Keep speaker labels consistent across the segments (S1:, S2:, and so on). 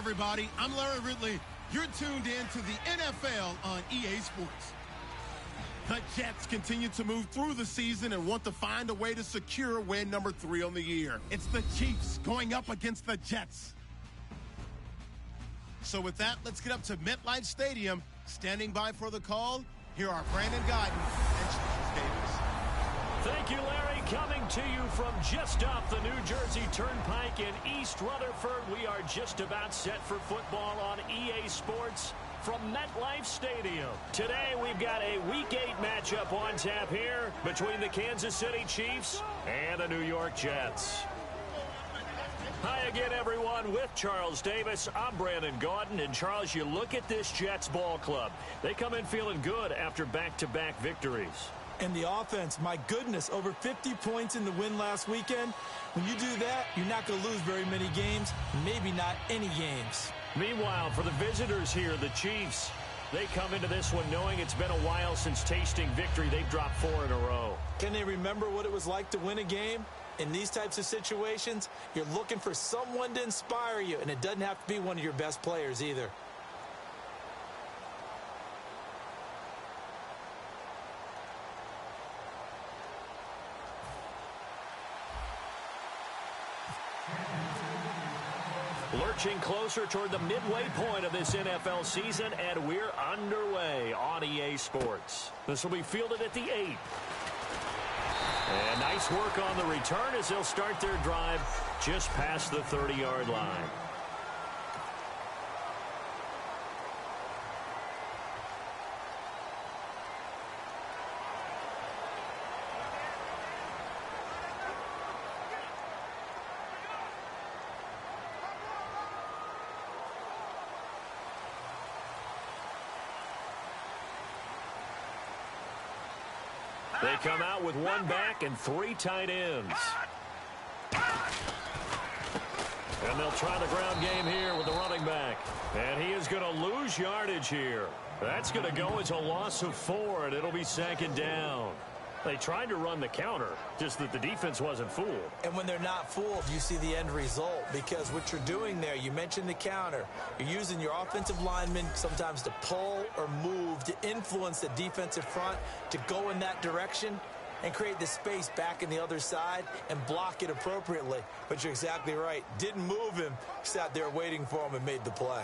S1: everybody. I'm Larry Ridley. You're tuned in to the NFL on EA Sports. The Jets continue to move through the season and want to find a way to secure win number 3 on the year. It's the Chiefs going up against the Jets. So with that, let's get up to MetLife Stadium. Standing by for the call, here are Brandon Guyton and Charles Davis.
S2: Thank you, Larry. Coming to you from just off the New Jersey Turnpike in East Rutherford. We are just about set for football on EA Sports from MetLife Stadium. Today, we've got a Week 8 matchup on tap here between the Kansas City Chiefs and the New York Jets. Hi again, everyone. With Charles Davis, I'm Brandon Guyton. And, Charles, you look at this Jets ball club. They come in feeling good after back-to-back victories.
S3: And the offense, my goodness, over 50 points in the win last weekend. When you do that, you're not going to lose very many games, maybe not any games.
S2: Meanwhile, for the visitors here, the Chiefs, they come into this one knowing it's been a while since tasting victory. They've dropped 4 in a row.
S3: Can they remember what it was like to win a game? In these types of situations, you're looking for someone to inspire you, and it doesn't have to be one of your best players either.
S2: Lurching closer toward the midway point of this NFL season, and we're underway on EA Sports. This will be fielded at the 8. And nice work on the return as they'll start their drive just past the 30-yard line. They come out with 1 back and 3 tight ends. And they'll try the ground game here with the running back. And he is going to lose yardage here. That's going to go as a loss of 4, and it'll be 2nd down. They tried to run the counter, just that the defense wasn't fooled.
S3: And when they're not fooled, you see the end result. Because what you're doing there, you mentioned the counter. You're using your offensive linemen sometimes to pull or move, to influence the defensive front, to go in that direction and create the space back in the other side and block it appropriately. But you're exactly right. Didn't move him, sat there waiting for him and made the play.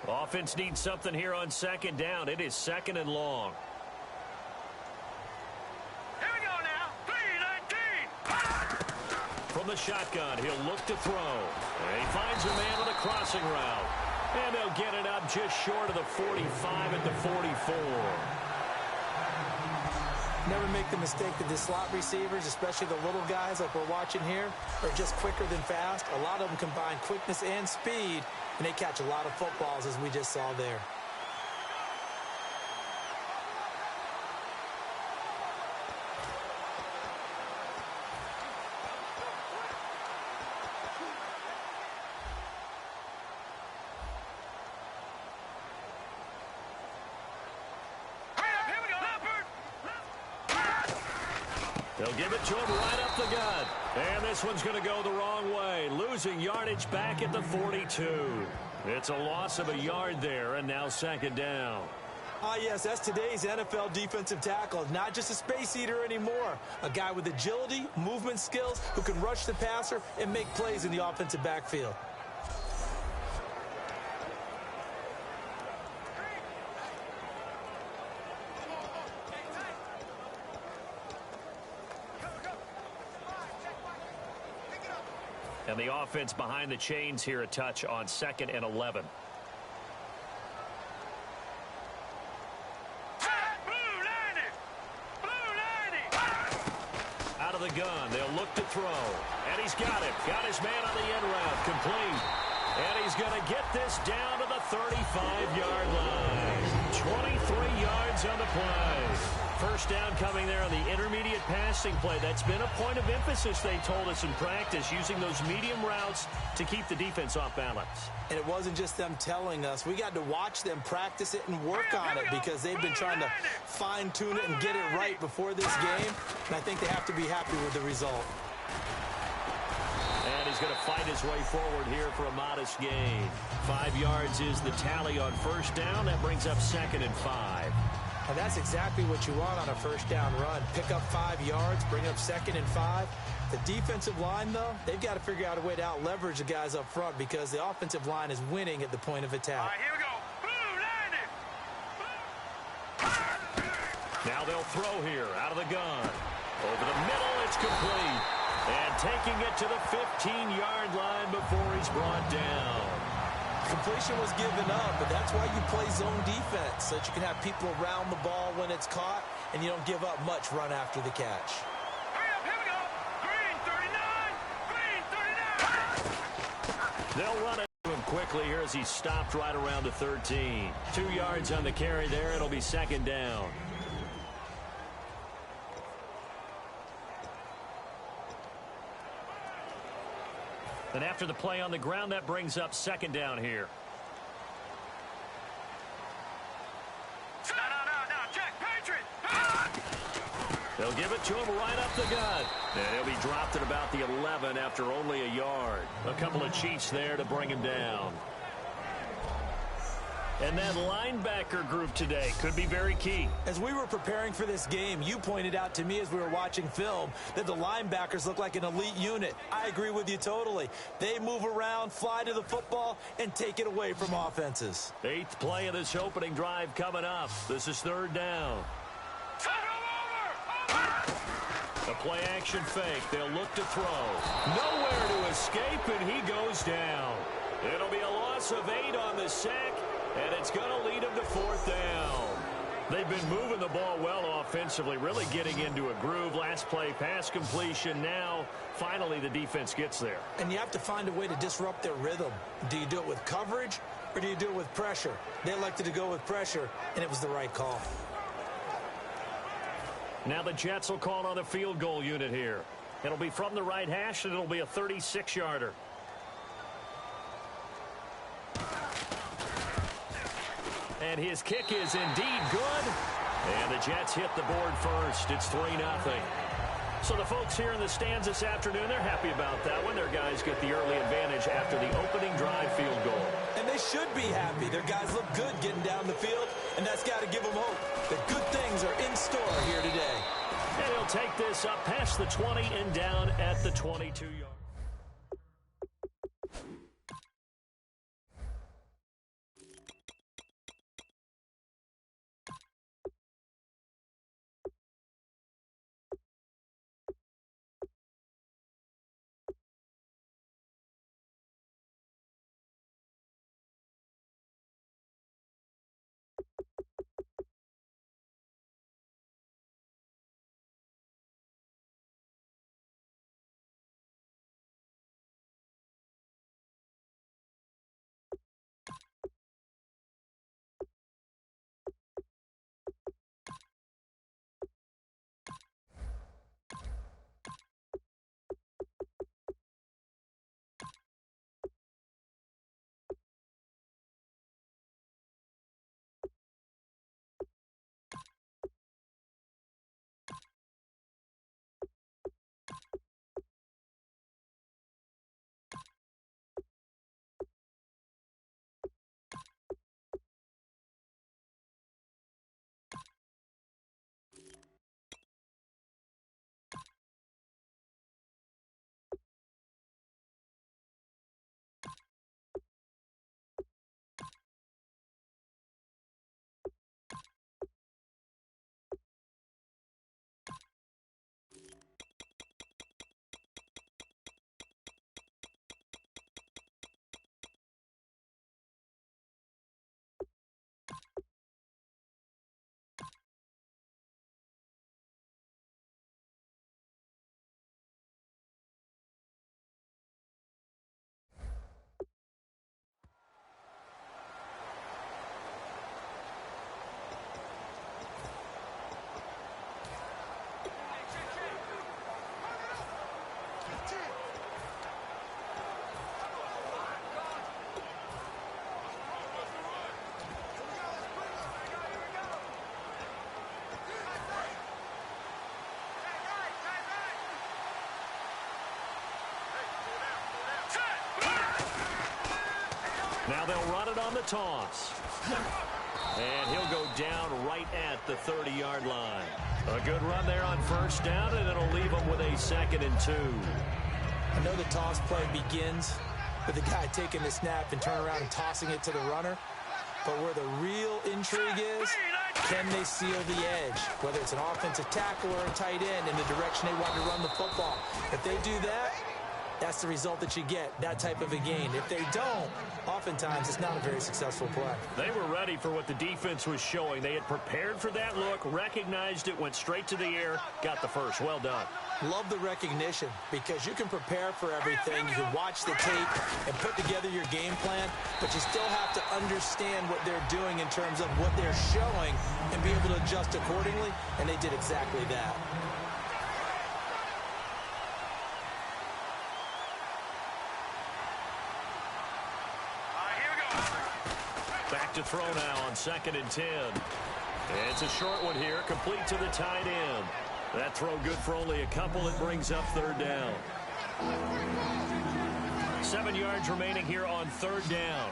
S2: Offense needs something here on 2nd down. It is 2nd and long.
S4: Here we go now. 3-19.
S2: From the shotgun, he'll look to throw. And he finds a man on a crossing route. And they'll get it up just short of the 45 at the 44.
S3: Never make the mistake that the slot receivers, especially the little guys like we're watching here, are just quicker than fast. A lot of them combine quickness and speed, and they catch a lot of footballs, as we just saw there.
S2: They'll give it to him right up the gut. And this one's going to go the wrong way. Losing yardage back at the 42. It's a loss of a yard there, and now 2nd down.
S3: Ah, yes, that's today's NFL defensive tackle. Not just a space eater anymore. A guy with agility, movement skills, who can rush the passer and make plays in the offensive backfield.
S2: And the offense behind the chains here a touch on 2nd and 11. Out of the gun, they'll look to throw. And he's got it. Got his man on the end route. Complete. And he's going to get this down to the 35-yard line. 23 yards on the play. First down coming there on the intermediate passing play. That's been a point of emphasis, they told us in practice, using those medium routes to keep the defense off balance.
S3: And it wasn't just them telling us. We got to watch them practice it and work on it because they've been trying to fine-tune it and get it right before this game. And I think they have to be happy with the result.
S2: he's going to fight his way forward here for a modest gain. 5 yards is the tally on first down. That brings up 2nd and 5.
S3: And that's exactly what you want on a first down run. Pick up 5 yards, bring up 2nd and 5. The defensive line, though, they've got to figure out a way to out-leverage the guys up front because the offensive line is winning at the point of attack.
S4: All right, here we go. Blue, landing.
S2: Now they'll throw here out of the gun. Over the middle, it's complete. And taking it to the 15-yard line before he's brought down.
S3: Completion was given up, but that's why you play zone defense, so that you can have people around the ball when it's caught, and you don't give up much run after the catch.
S4: Hurry up, here we go. Green 39. Green 39.
S2: They'll run it to him quickly here as he's stopped right around the 13. 2 yards on the carry there. It'll be 2nd down. Then after the play on the ground, that brings up 2nd down here.
S4: No, check, Patriot.
S2: They'll give it to him right up the gut. And he'll be dropped at about the 11 after only a yard. A couple of cheats there to bring him down. And that linebacker group today could be very key.
S3: As we were preparing for this game, you pointed out to me as we were watching film that the linebackers look like an elite unit. I agree with you totally. They move around, fly to the football, and take it away from offenses.
S2: 8th play of this opening drive coming up. This is 3rd down. A play action fake. They'll look to throw. Nowhere to escape, and he goes down. It'll be a loss of 8 on the sack, and it's going to lead him to 4th down. They've been moving the ball well offensively, really getting into a groove. Last play, pass completion. Now, finally, the defense gets there.
S3: And you have to find a way to disrupt their rhythm. Do you do it with coverage, or do you do it with pressure? They elected to go with pressure, and it was the right call.
S2: Now the Jets will call on a field goal unit here. It'll be from the right hash, and it'll be a 36-yarder. And his kick is indeed good. And the Jets hit the board first. It's 3-0. So the folks here in the stands this afternoon, they're happy about that one. Their guys get the early advantage after the opening drive field goal.
S3: And they should be happy. Their guys look good getting down the field, and that's got to give them hope that good things are in store here today.
S2: And he'll take this up past the 20 and down at the 22-yard. Now they'll run it on the toss. And he'll go down right at the 30-yard line. A good run there on first down, and it'll leave them with a 2nd and 2.
S3: I know the toss play begins with the guy taking the snap and turning around and tossing it to the runner. But where the real intrigue is, can they seal the edge? Whether it's an offensive tackle or a tight end in the direction they want to run the football. If they do that, that's the result that you get, that type of a gain. If they don't, oftentimes it's not a very successful play.
S2: They were ready for what the defense was showing. They had prepared for that look, recognized it, went straight to the air, got the first. Well done.
S3: Love the recognition because you can prepare for everything. You can watch the tape and put together your game plan, but you still have to understand what they're doing in terms of what they're showing and be able to adjust accordingly, and they did exactly that.
S2: Back to throw now on 2nd and 10. It's a short one here, complete to the tight end. That throw good for only a couple. It brings up 3rd down. 7 yards remaining here on 3rd down.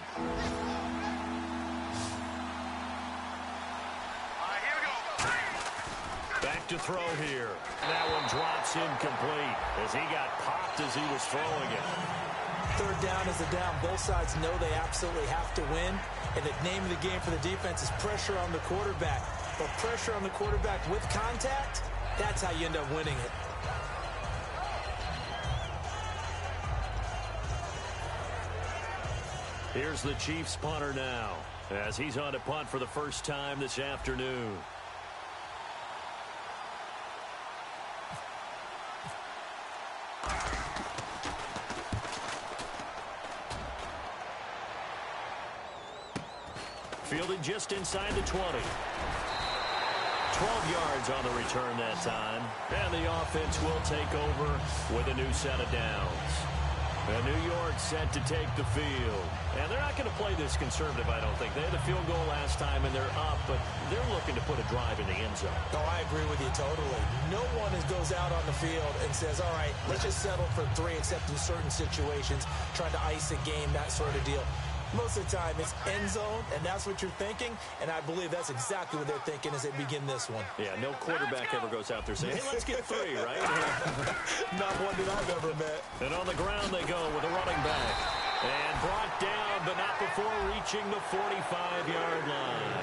S2: Back to throw here. That one drops incomplete as he got popped as he was throwing it.
S3: 3rd down is a down. Both sides know they absolutely have to win. And the name of the game for the defense is pressure on the quarterback. But pressure on the quarterback with contact, that's how you end up winning it.
S2: Here's the Chiefs punter now as he's on to punt for the first time this afternoon. Fielded just inside the 20. 12 yards on the return that time. And the offense will take over with a new set of downs. And New York set to take the field. And they're not going to play this conservative, I don't think. They had a field goal last time, and they're up, but they're looking to put a drive in the end zone.
S3: No, I agree with you totally. No one goes out on the field and says, all right, let's just settle for 3, except in certain situations, trying to ice a game, that sort of deal. Most of the time, it's end zone, and that's what you're thinking, and I believe that's exactly what they're thinking as they begin this one.
S2: Yeah, no quarterback ever goes out there saying, hey, let's get 3, right?
S3: Not one that I've ever met.
S2: And on the ground they go with a running back. And brought down, but not before reaching the 45-yard line.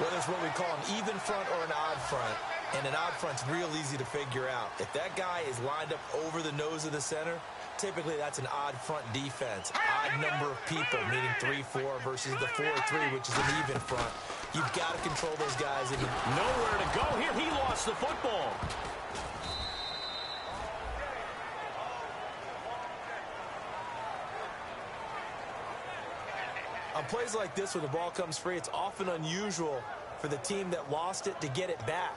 S3: Whether it's what we call an even front or an odd front, and an odd front's real easy to figure out. If that guy is lined up over the nose of the center, typically that's an odd front defense. Odd number of people, meaning 3-4 versus the 4-3, which is an even front. You've got to control those guys.
S2: Nowhere to go here. He lost the football.
S3: On plays like this, when the ball comes free, it's often unusual for the team that lost it to get it back.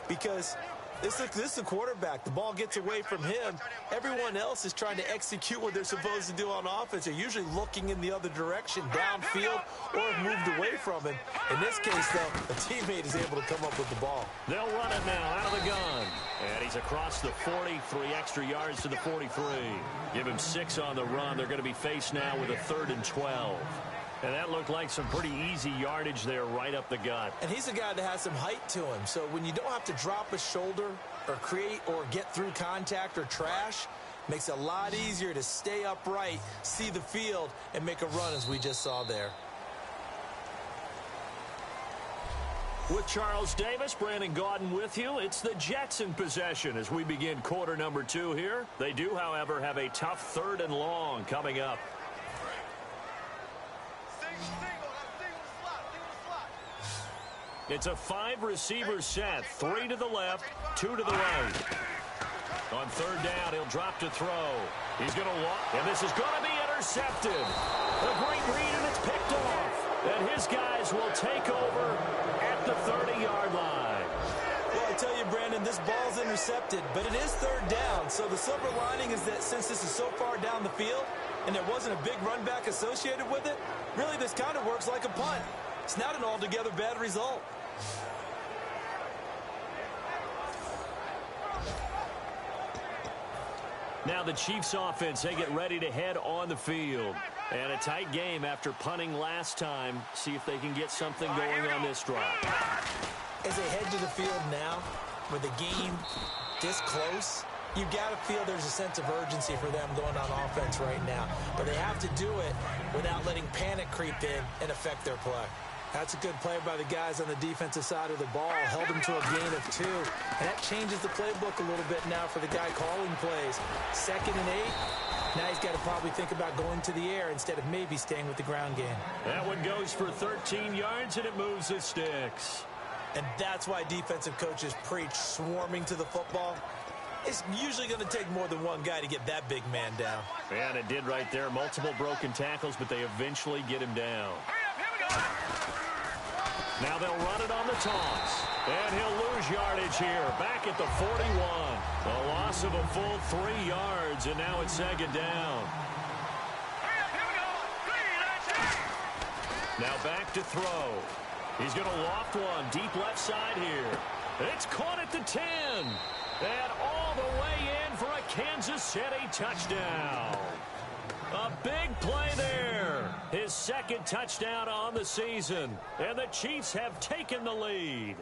S3: Because this is the quarterback. The ball gets away from him. Everyone else is trying to execute what they're supposed to do on offense. They're usually looking in the other direction, downfield, or have moved away from him. In this case, though, a teammate is able to come up with the ball.
S2: They'll run it now out of the gun. And he's across the 40, 3 extra yards to the 43. Give him 6 on the run. They're going to be faced now with a 3rd and 12. And that looked like some pretty easy yardage there right up the gut.
S3: And he's a guy that has some height to him. So when you don't have to drop a shoulder or create or get through contact or trash, makes it a lot easier to stay upright, see the field, and make a run as we just saw there.
S2: With Charles Davis, Brandon Gaudin with you. It's the Jets in possession as we begin quarter number 2 here. They do, however, have a tough 3rd and long coming up. It's a 5-receiver set, 3 to the left, 2 to the right. On 3rd down, he'll drop to throw. He's going to walk, and this is going to be intercepted. A great read, and it's picked off. And his guys will take over at the 30-yard line.
S3: Well, I tell you, Brandon, this ball's intercepted, but it is 3rd down. So the silver lining is that since this is so far down the field and there wasn't a big run back associated with it, really this kind of works like a punt. It's not an altogether bad result.
S2: Now the Chiefs offense, they get ready to head on the field. And a tight game after punting last time. See if they can get something going on this drive.
S3: As they head to the field now, with the game this close, you've got to feel there's a sense of urgency for them going on offense right now. But they have to do it without letting panic creep in and affect their play. That's a good play by the guys on the defensive side of the ball. Held them to a gain of 2. And that changes the playbook a little bit now for the guy calling plays. 2nd and 8. Now he's got to probably think about going to the air instead of maybe staying with the ground game.
S2: That one goes for 13 yards, and it moves the sticks.
S3: And that's why defensive coaches preach swarming to the football. It's usually going to take more than one guy to get that big man down.
S2: And it did right there. Multiple broken tackles, but they eventually get him down. Now they'll run it on the toss. And he'll lose yardage here. Back at the 41. A loss of a full 3 yards, and now it's 2nd down. Now back to throw. He's going to loft one deep left side here. It's caught at the 10. And all the way in for a Kansas City touchdown. A big play there. His 2nd touchdown on the season. And the Chiefs have taken the lead.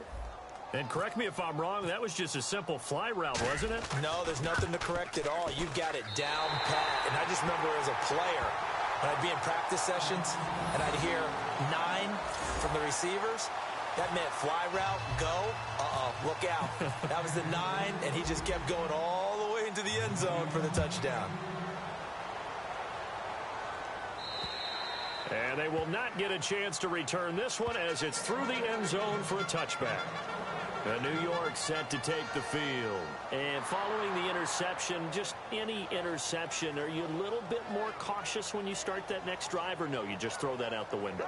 S2: And correct me if I'm wrong, that was just a simple fly route, wasn't it?
S3: No, there's nothing to correct at all. You've got it down pat. And I just remember as a player, when I'd be in practice sessions and I'd hear 9 from the receivers, that meant fly route, go, look out. That was the 9, and he just kept going all the way into the end zone for the touchdown.
S2: And they will not get a chance to return this one as it's through the end zone for a touchback. New York set to take the field. And following the interception, just any interception, are you a little bit more cautious when you start that next drive, or no, you just throw that out the window?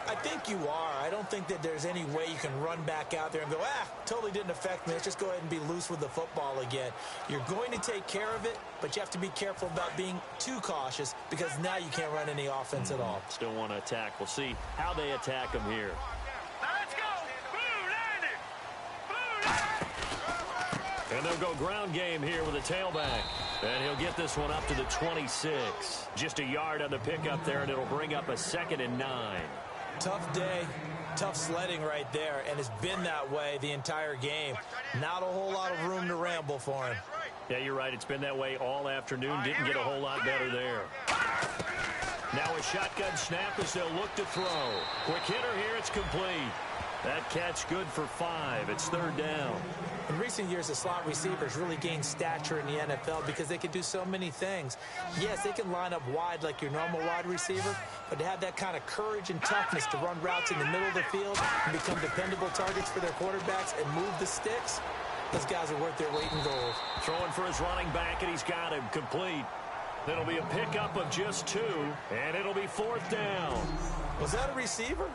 S3: I think you are. I don't think that there's any way you can run back out there and go, totally didn't affect me. Let's just go ahead and be loose with the football again. You're going to take care of it, but you have to be careful about being too cautious because now you can't run any offense at all.
S2: Still want to attack. We'll see how they attack them here.
S4: Let's go!
S2: And they'll go ground game here with a tailback. And he'll get this one up to the 26. Just a yard on the pickup there, and it'll bring up a 2nd and 9.
S3: Tough day, tough sledding right there, and it's been that way the entire game. Not a whole lot of room to ramble for him.
S2: Yeah, you're right. It's been that way all afternoon. Didn't get a whole lot better there. Now a shotgun snap as they'll look to throw. Quick hitter here. It's complete. That catch good for 5. It's 3rd down.
S3: In recent years, the slot receivers really gained stature in the NFL because they can do so many things. Yes, they can line up wide like your normal wide receiver, but to have that kind of courage and toughness to run routes in the middle of the field and become dependable targets for their quarterbacks and move the sticks, those guys are worth their weight in gold.
S2: Throwing for his running back, and he's got him complete. It'll be a pickup of just 2, and it'll be 4th down.
S3: Was that a receiver?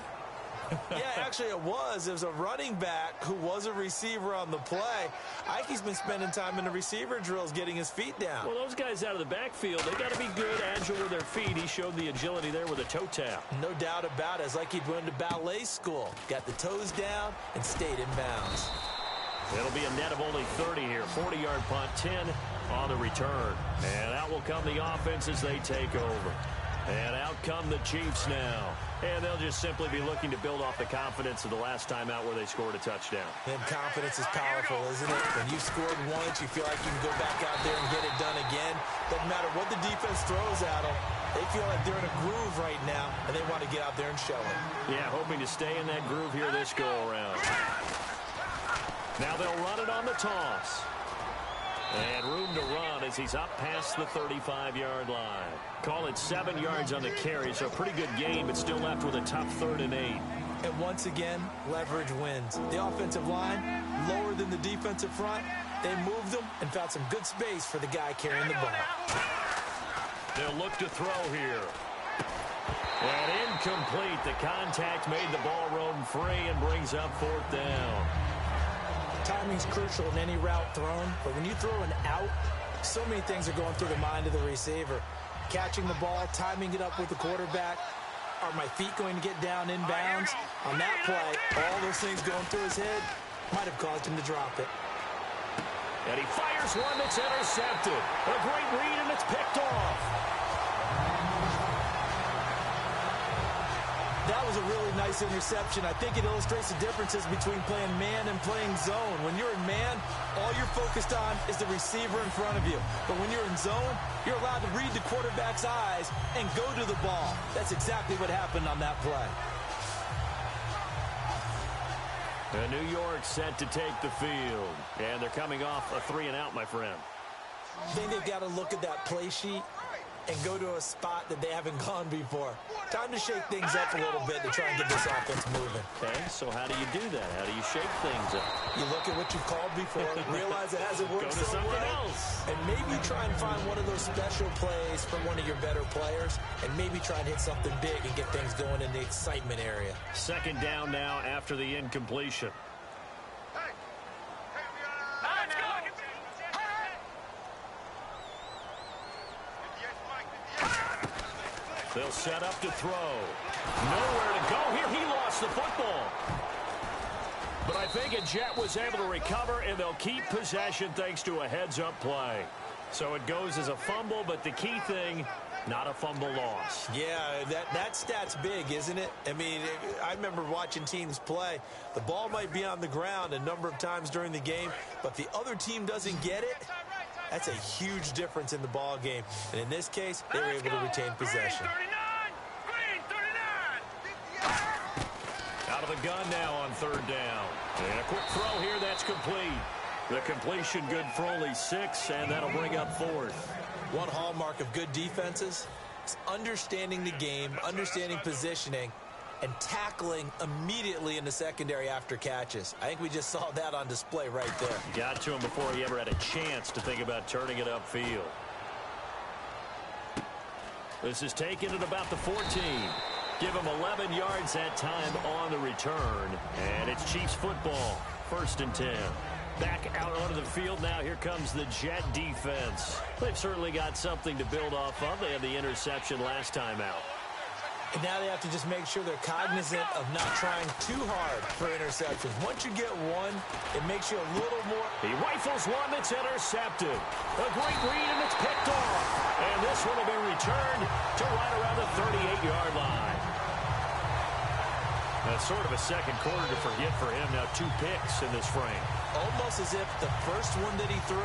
S3: Yeah, actually it was. It was a running back who was a receiver on the play. Ike's been spending time in the receiver drills getting his feet down.
S2: Well, those guys out of the backfield, they got to be good, agile with their feet. He showed the agility there with a toe tap.
S3: No doubt about it. It's like he'd went to ballet school. Got the toes down and stayed in bounds.
S2: It'll be a net of only 30 here. 40-yard punt, 10 on the return. And out will come the offense as they take over. And out come the Chiefs now. And they'll just simply be looking to build off the confidence of the last time out where they scored a touchdown.
S3: And confidence is powerful, isn't it? When you've scored once, you feel like you can go back out there and get it done again. Doesn't matter what the defense throws at them. They feel like they're in a groove right now, and they want to get out there and show it.
S2: Yeah, hoping to stay in that groove here this go-around. Now they'll run it on the toss. And room to run as he's up past the 35-yard line. Call it 7 yards on the carry, so a pretty good game, but still left with a tough 3rd and 8.
S3: And once again, leverage wins. The offensive line, lower than the defensive front. They moved them and found some good space for the guy carrying the ball.
S2: They'll look to throw here. And incomplete. The contact made the ball roam free and brings up 4th down.
S3: Timing's crucial in any route thrown, but when you throw an out, so many things are going through the mind of the receiver. Catching the ball, timing it up with the quarterback. Are my feet going to get down in bounds? On that play, all those things going through his head might have caused him to drop it.
S2: And he fires one that's intercepted. A great read, and it's picked off.
S3: That was a really nice interception. I think it illustrates the differences between playing man and playing zone. When you're in man, all you're focused on is the receiver in front of you. But when you're in zone, you're allowed to read the quarterback's eyes and go to the ball. That's exactly what happened on that play.
S2: New York set to take the field. And they're coming off a 3-and-out, my friend.
S3: I think they've got to look at that play sheet and go to a spot that they haven't gone before. Time to shake things up a little bit to try and get this offense moving.
S2: Okay, so how do you do that? How do you shake things up?
S3: You look at what you've called before, realize it hasn't worked
S2: Go to something else.
S3: And maybe try and find one of those special plays from one of your better players, and maybe try and hit something big and get things going in the excitement area.
S2: Second down now after the incompletion. They'll set up to throw. Nowhere to go here. He lost the football. But I think a Jet was able to recover, and they'll keep possession thanks to a heads-up play. So it goes as a fumble, but the key thing, not a fumble loss.
S3: Yeah, that stat's big, isn't it? I mean, I remember watching teams play. The ball might be on the ground a number of times during the game, but the other team doesn't get it. That's a huge difference in the ball game. And in this case, they were able to retain possession.
S2: Out of the gun now on third down. And a quick throw here, that's complete. The completion good for only 6, and that'll bring up fourth.
S3: One hallmark of good defenses is understanding the game, understanding positioning, and tackling immediately in the secondary after catches. I think we just saw that on display right there.
S2: Got to him before he ever had a chance to think about turning it upfield. This is taken at about the 14. Give him 11 yards that time on the return. And it's Chiefs football. 1st and 10. Back out onto the field now. Here comes the Jet defense. They've certainly got something to build off of. They had the interception last time out.
S3: And now they have to just make sure they're cognizant of not trying too hard for interceptions. Once you get one, it makes you a little more.
S2: He rifles one that's intercepted. A great read, and it's picked off. And this one will be returned to right around the 38-yard line. That's sort of a second quarter to forget for him. Now 2 picks in this frame.
S3: Almost as if the first one that he threw,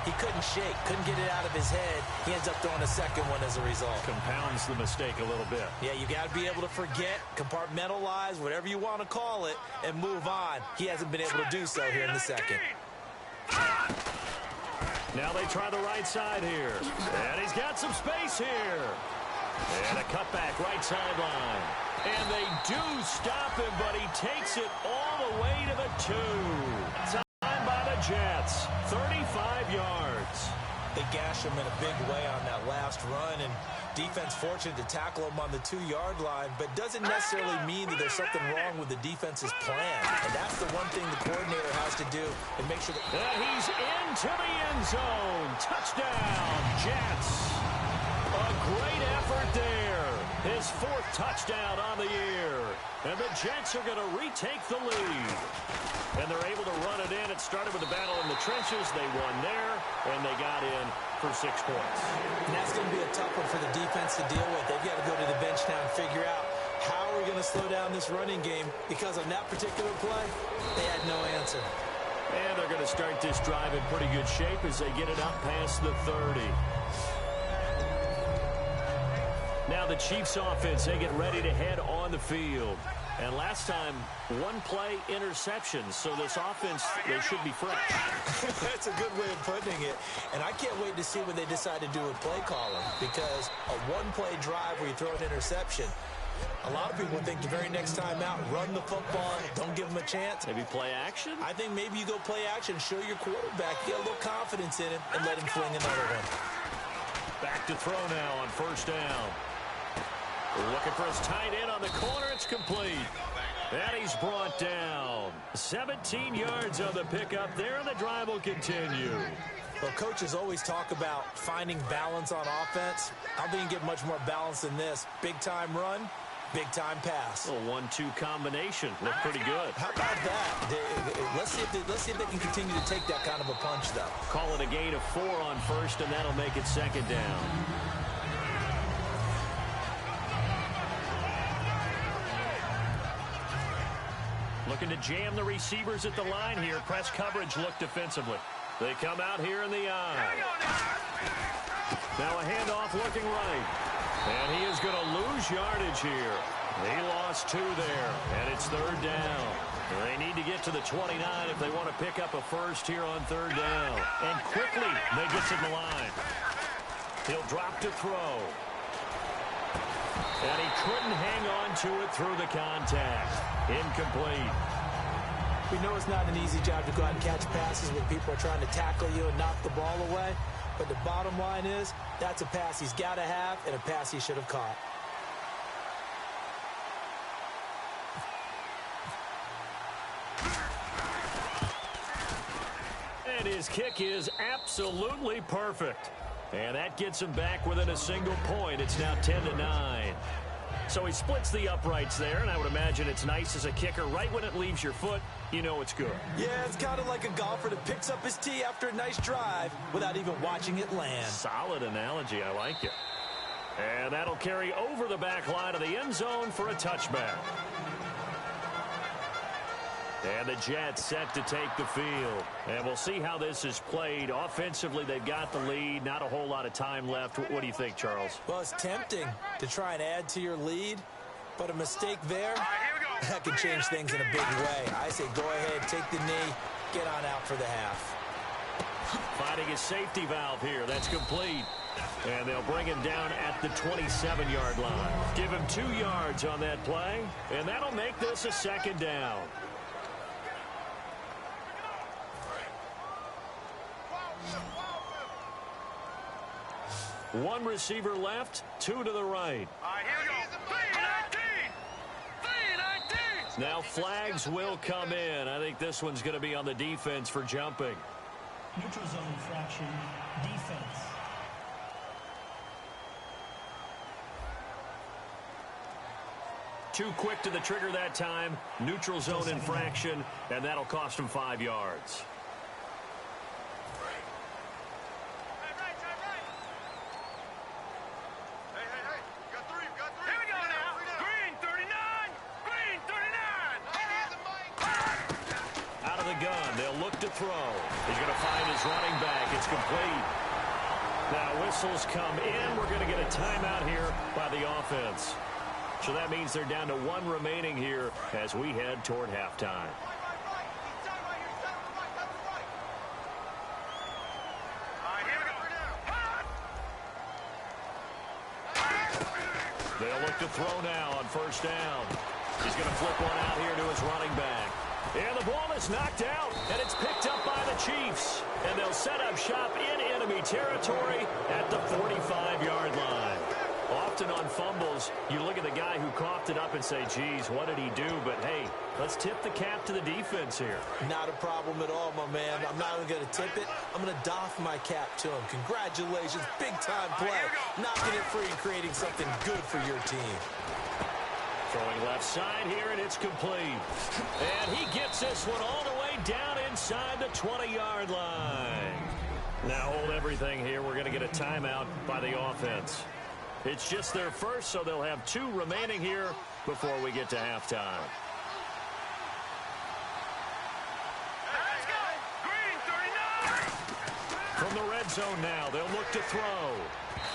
S3: he couldn't shake, couldn't get it out of his head. He ends up throwing a second one as a result.
S2: Compounds the mistake a little bit.
S3: Yeah, you got to be able to forget, compartmentalize, whatever you want to call it, and move on. He hasn't been able to do so here in the second.
S2: Now they try the right side here. And he's got some space here. And a cutback right sideline. And they do stop him, but he takes it all the way to the 2. Time by the Jets. 35 yards.
S3: They gash him in a big way on that last run, and defense fortunate to tackle him on the 2-yard line, but doesn't necessarily mean that there's something wrong with the defense's plan. And that's the one thing the coordinator has to do and make sure that...
S2: And he's into the end zone. Touchdown, Jets. A great effort there. His 4th touchdown on the year. And the Jets are going to retake the lead. And they're able to run it in. It started with a battle in the trenches. They won there, and they got in for 6 points.
S3: And that's going to be a tough one for the defense to deal with. They've got to go to the bench now and figure out how are we going to slow down this running game, because on that particular play, they had no answer.
S2: And they're going to start this drive in pretty good shape as they get it up past the 30. Now the Chiefs offense, they get ready to head on the field. And last time, 1 play interception. So this offense, they should be fresh.
S3: That's a good way of putting it. And I can't wait to see what they decide to do with play calling, because a 1-play drive where you throw an interception, a lot of people think the very next time out, run the football, don't give them a chance.
S2: Maybe play action?
S3: I think maybe you go play action, show your quarterback, get a little confidence in him, and let him fling another one.
S2: Back to throw now on 1st down. Looking for his tight end on the corner. It's complete. And he's brought down. 17 yards on the pickup there, and the drive will continue.
S3: Well, coaches always talk about finding balance on offense. I don't think you can get much more balance than this. Big-time run, big-time pass.
S2: A 1-2 combination. Looked pretty good.
S3: How about that? Let's see if they can continue to take that kind of a punch, though.
S2: Call it a gain of 4 on 1st, and that'll make it 2nd down. looking to jam the receivers at the line here. Press coverage look defensively. They come out here in the eye. Now a handoff looking right. And he is going to lose yardage here. He lost 2 there, and it's 3rd down. They need to get to the 29 if they want to pick up a first here on 3rd down. And quickly, they get to the line. He'll drop to throw. And he couldn't hang on to it through the contact. Incomplete.
S3: We know it's not an easy job to go out and catch passes when people are trying to tackle you and knock the ball away. But the bottom line is, that's a pass he's got to have and a pass he should have caught.
S2: And his kick is absolutely perfect. And that gets him back within a single point. It's now 10-9. So he splits the uprights there, and I would imagine it's nice as a kicker. Right when it leaves your foot, you know it's good.
S3: Yeah, it's kind of like a golfer that picks up his tee after a nice drive without even watching it land.
S2: Solid analogy. I like it. And that'll carry over the back line of the end zone for a touchback. And the Jets set to take the field. And we'll see how this is played. Offensively, they've got the lead. Not a whole lot of time left. What do you think, Charles?
S3: Well, it's tempting to try and add to your lead, but a mistake there, that can change things in a big way. I say go ahead, take the knee, get on out for the half.
S2: Finding his safety valve here. That's complete. And they'll bring him down at the 27-yard line. Give him 2 yards on that play, and that'll make this a 2nd down. One receiver left, 2 to the right.
S4: All right, here we go. 3-19.
S2: Now flags will come in. I think this one's going to be on the defense for jumping.
S5: Neutral zone infraction, defense.
S2: Too quick to the trigger that time. Neutral zone infraction, and that'll cost him 5 yards. Throw. He's going to find his running back. It's complete. Now whistles come in. We're going to get a timeout here by the offense. So that means they're down to 1 remaining here as we head toward halftime. They'll look to throw now on 1st down. He's going to flip one out here to his running back. And the ball is knocked out, and it's picked up by the Chiefs. And they'll set up shop in enemy territory at the 45-yard line. Often on fumbles, you look at the guy who coughed it up and say, geez, what did he do? But, hey, let's tip the cap to the defense here.
S3: Not a problem at all, my man. I'm not even going to tip it. I'm going to doff my cap to him. Congratulations, big-time play. Knocking it free and creating something good for your team.
S2: Throwing left side here, and it's complete. And he gets this one all the way down inside the 20-yard line. Now hold everything here. We're going to get a timeout by the offense. It's just their first, so they'll have 2 remaining here before we get to halftime.
S4: Let's go. Green 39.
S2: From the red zone now, they'll look to throw.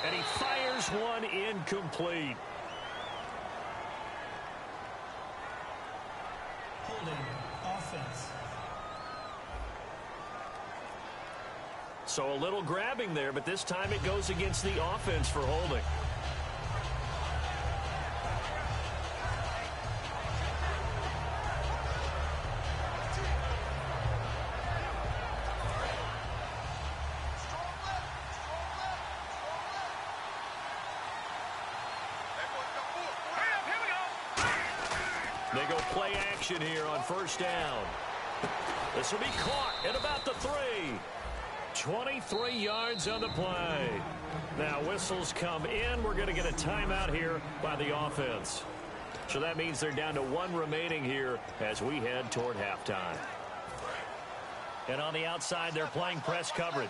S2: And he fires one incomplete.
S5: Offense.
S2: So a little grabbing there, but this time it goes against the offense for holding. They go play action here on 1st down. This will be caught at about the 3. 23 yards on the play. Now whistles come in. We're going to get a timeout here by the offense. So that means they're down to 1 remaining here as we head toward halftime. And on the outside, they're playing press coverage.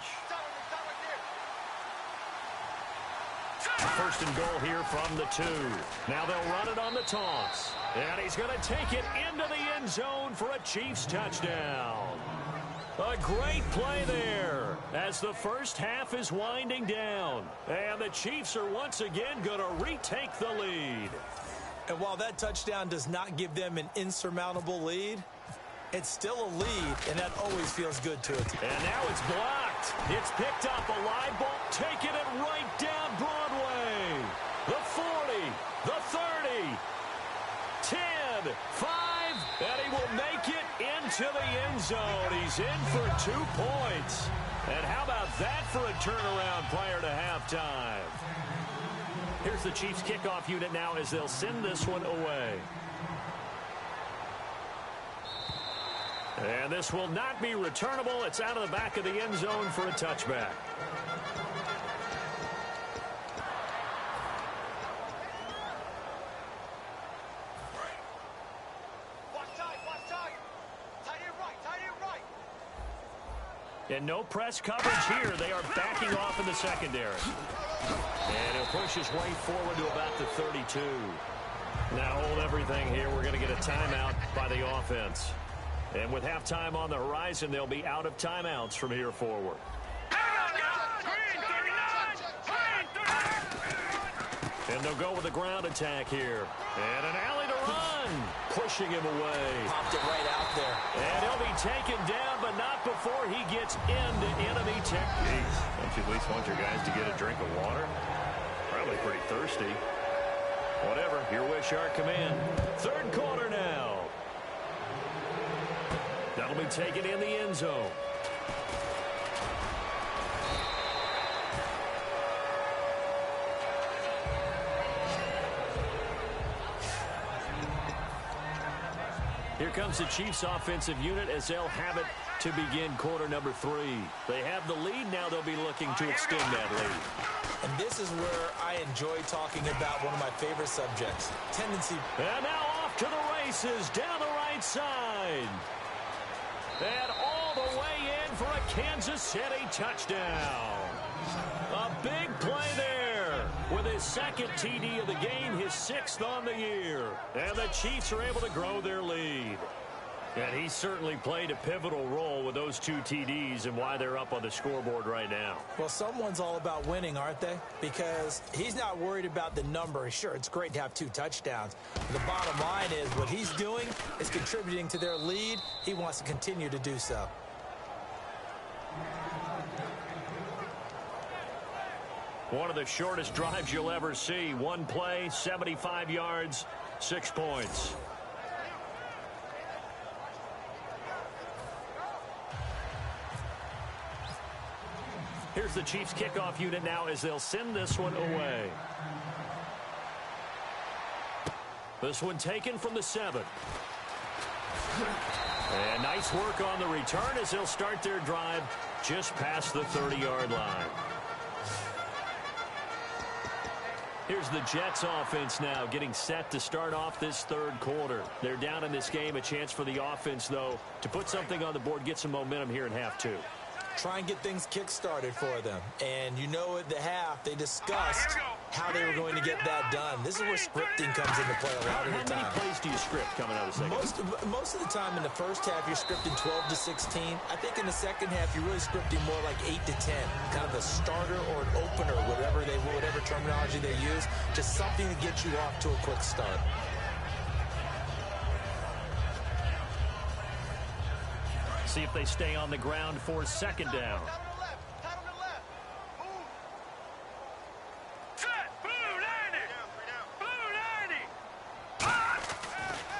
S2: First and goal here from the 2. Now they'll run it on the toss. And he's going to take it into the end zone for a Chiefs touchdown. A great play there as the first half is winding down. And the Chiefs are once again going to retake the lead.
S3: And while that touchdown does not give them an insurmountable lead, it's still a lead, and that always feels good to it.
S2: And now it's blocked. It's picked up, a live ball, taking it right down Broadway. The 40, the 30, 10, 5, and he will make it into the end zone. He's in for 2 points. And how about that for a turnaround prior to halftime? Here's the Chiefs kickoff unit now as they'll send this one away. And this will not be returnable. It's out of the back of the end zone for a touchback. And no press coverage here. They are backing off in the secondary. And he'll push his way forward to about the 32. Now hold everything here. We're going to get a timeout by the offense. And with halftime on the horizon, they'll be out of timeouts from here forward. And they'll go with a ground attack here. And an alley to run. Pushing him away.
S3: Popped it right out there.
S2: And he'll be taken down, but not before he gets into enemy technique.
S6: Don't you at least want your guys to get a drink of water? Probably pretty thirsty.
S2: Whatever, your wish, our command. Third quarter now. That'll be taken in the end zone. Here comes the Chiefs offensive unit as they'll have it to begin quarter number 3. They have the lead. Now they'll be looking to extend that lead.
S3: And this is where I enjoy talking about one of my favorite subjects, tendency.
S2: And now off to the races down the right side. And all the way in for a Kansas City touchdown. A big play there with his second TD of the game, his 6th on the year. And the Chiefs are able to grow their lead. And he certainly played a pivotal role with those 2 TDs and why they're up on the scoreboard right now.
S3: Well, someone's all about winning, aren't they? Because he's not worried about the number. Sure, it's great to have 2 touchdowns. The bottom line is what he's doing is contributing to their lead. He wants to continue to do so.
S2: One of the shortest drives you'll ever see. One play, 75 yards, 6 points. Here's the Chiefs kickoff unit now as they'll send this one away. This one taken from the 7. And nice work on the return as they'll start their drive just past the 30-yard line. Here's the Jets offense now getting set to start off this third quarter. They're down in this game. A chance for the offense, though, to put something on the board, get some momentum here in half 2.
S3: Try and get things kick-started for them. And you know at the half, they discussed how they were going to get that done. This is where scripting comes into play a lot of the time.
S2: How many plays do you script coming out of the second?
S3: Most of the time in the first half, you're scripting 12 to 16. I think in the second half, you're really scripting more like 8 to 10. Kind of a starter or an opener, whatever terminology they use. Just something to get you off to a quick start.
S2: See if they stay on the ground for second down.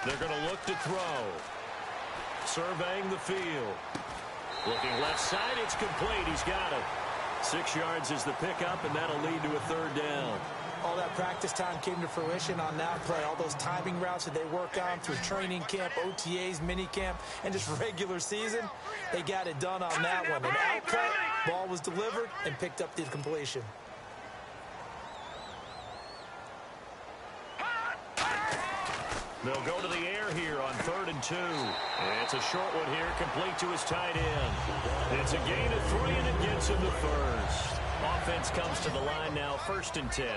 S2: They're going to look to throw. Surveying the field. Looking left side, it's complete. He's got it. 6 yards is the pickup, and that'll lead to a third down.
S3: All that practice time came to fruition on that play. All those timing routes that they work on through training camp, OTAs, mini camp, and just regular season, they got it done on that one. An outcut, ball was delivered, and picked up the completion.
S2: They'll go to the air here on 3rd and 2. And it's a short one here, complete to his tight end. It's a gain of 3, and it gets him the first. Offense comes to the line now, 1st and 10.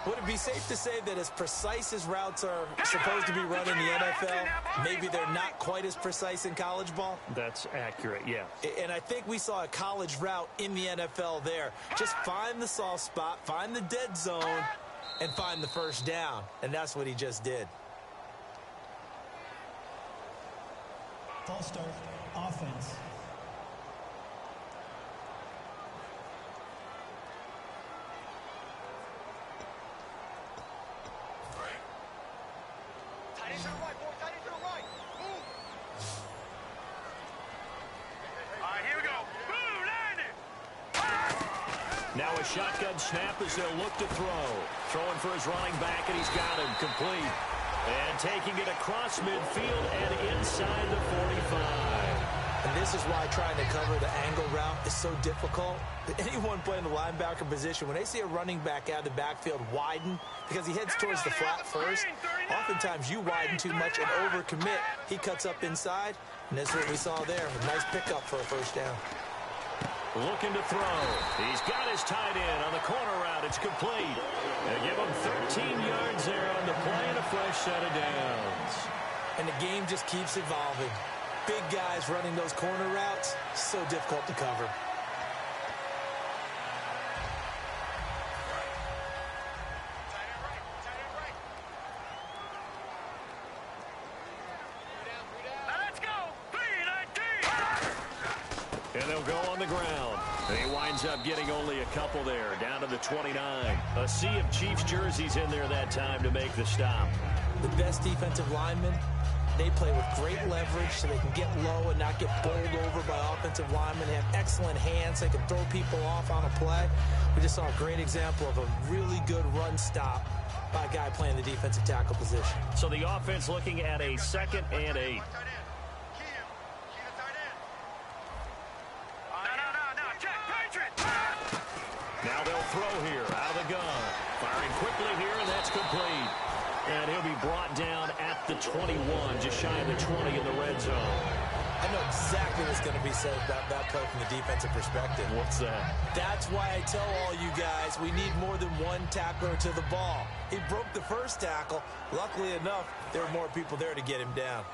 S3: Would it be safe to say that as precise as routes are supposed to be run in the NFL, maybe they're not quite as precise in college ball?
S2: That's accurate, yeah.
S3: And I think we saw a college route in the NFL there. Just find the soft spot, find the dead zone, and find the first down. And that's what he just did.
S5: False start, offense.
S2: Now a shotgun snap as they'll look to throw. Throwing for his running back, and he's got him complete. And taking it across midfield and inside the 45.
S3: And this is why trying to cover the angle route is so difficult. Anyone playing the linebacker position, when they see a running back out of the backfield widen, because he heads towards the flat first, oftentimes you widen too much and overcommit. He cuts up inside, and that's what we saw there. A nice pickup for a first down.
S2: Looking to throw. He's got his tight end on the corner route. It's complete. They give him 13 yards there on the play and a fresh set of downs.
S3: And the game just keeps evolving. Big guys running those corner routes, so difficult to cover.
S2: And they'll go on the ground. And he winds up getting only a couple there, down to the 29. A sea of Chiefs jerseys in there that time to make the stop.
S3: The best defensive linemen, they play with great leverage so they can get low and not get bowled over by offensive linemen. They have excellent hands. They can throw people off on a play. We just saw a great example of a really good run stop by a guy playing the defensive tackle position.
S2: So the offense looking at a 2nd and 8. Now they'll throw here out of the gun. Firing quickly here, and that's complete. And he'll be brought down at the 21, just shy of the 20 in the red zone.
S3: I know exactly what's going to be said about that play from the defensive perspective.
S2: What's that?
S3: That's why I tell all you guys we need more than one tackler to the ball. He broke the first tackle. Luckily enough, there were more people there to get him down.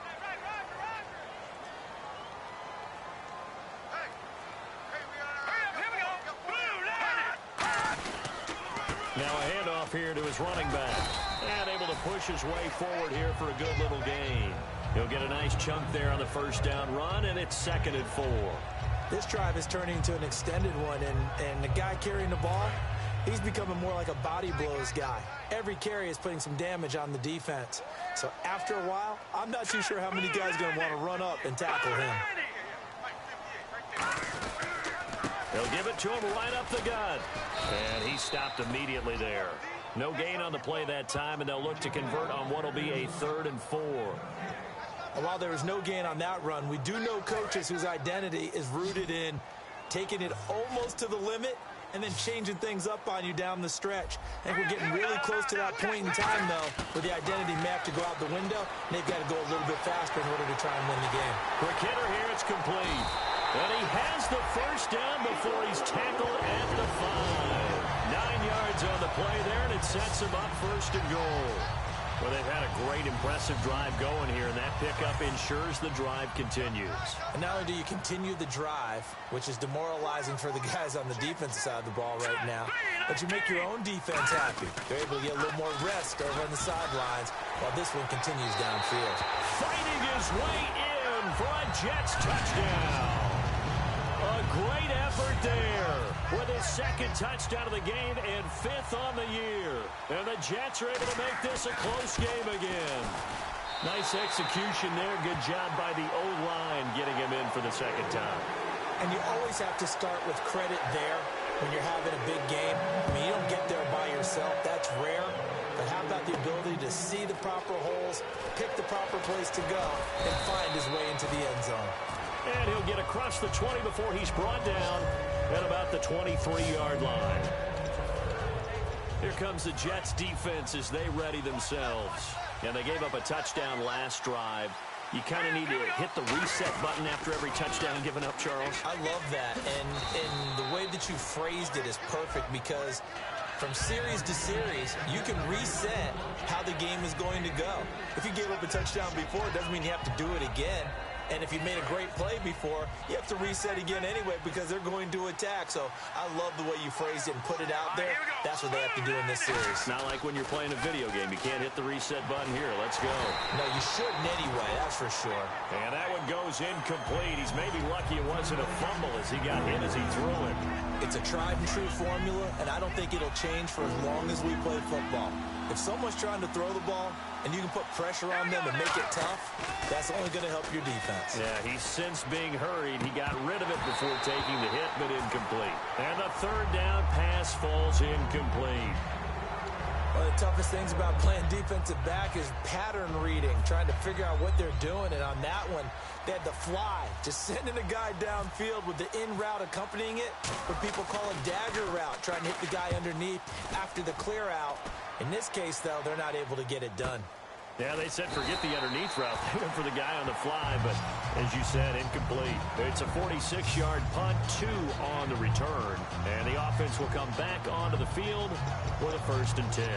S2: Now a handoff here to his running back. And able to push his way forward here for a good little gain. He'll get a nice chunk there on the first down run, and it's 2nd and 4.
S3: This drive is turning into an extended one, and the guy carrying the ball, he's becoming more like a body blows guy. Every carry is putting some damage on the defense. So after a while, I'm not too sure how many guys are going to want to run up and tackle him.
S2: They'll give it to him right up the gut. And he stopped immediately there. No gain on the play that time, and they'll look to convert on what will be a 3rd and 4.
S3: While there was no gain on that run, we do know coaches whose identity is rooted in taking it almost to the limit and then changing things up on you down the stretch. I think we're getting really close to that point in time, though, where the identity may have to go out the window, and they've got to go a little bit faster in order to try and win the game.
S2: Quick hitter here, it's complete. And he has the first down before he's tackled at the 5. 9 yards on the play there, and it sets him up 1st and goal. Well, they've had a great, impressive drive going here, and that pickup ensures the drive continues.
S3: And not only do you continue the drive, which is demoralizing for the guys on the defensive side of the ball right now, but you make your own defense happy. They're able to get a little more rest over on the sidelines while this one continues downfield.
S2: Fighting his way in for a Jets touchdown. A great effort there with his 2nd touchdown of the game and 5th on the year. And the Jets are able to make this a close game again. Nice execution there. Good job by the O-line getting him in for the 2nd time.
S3: And you always have to start with credit there when you're having a big game. I mean, you don't get there by yourself. That's rare. But how about the ability to see the proper holes, pick the proper place to go, and find his way into the end zone?
S2: And he'll get across the 20 before he's brought down at about the 23-yard line. Here comes the Jets defense as they ready themselves. And they gave up a touchdown last drive. you kind of need to hit the reset button after every touchdown given up, Charles.
S3: I love that, and the way that you phrased it is perfect because from series to series, you can reset how the game is going to go. If you gave up a touchdown before, it doesn't mean you have to do it again. And if you made a great play before, you have to reset again anyway because they're going to attack. So I love the way you phrased it and put it out there. That's what they have to do in this series.
S2: Not like when you're playing a video game. You can't hit the reset button here. Let's go.
S3: No, you shouldn't anyway, that's for sure.
S2: And that one goes incomplete. He's maybe lucky it wasn't a fumble as he got hit as he threw it.
S3: It's a tried and true formula, and I don't think it'll change for as long as we play football. If someone's trying to throw the ball and you can put pressure on them and make it tough, that's only going to help your defense.
S2: Yeah, he's since being hurried. He got rid of it before taking the hit, but incomplete. And the third down pass falls incomplete.
S3: One of the toughest things about playing defensive back is pattern reading, trying to figure out what they're doing. And on that one, they had the fly, just sending a guy downfield with the in route accompanying it, what people call a dagger route, trying to hit the guy underneath after the clear out. In this case, though, they're not able to get it done.
S2: Yeah, they said forget the underneath route. They went for the guy on the fly, but as you said, incomplete. It's a 46-yard punt, 2 on the return. And the offense will come back onto the field for the 1st and 10.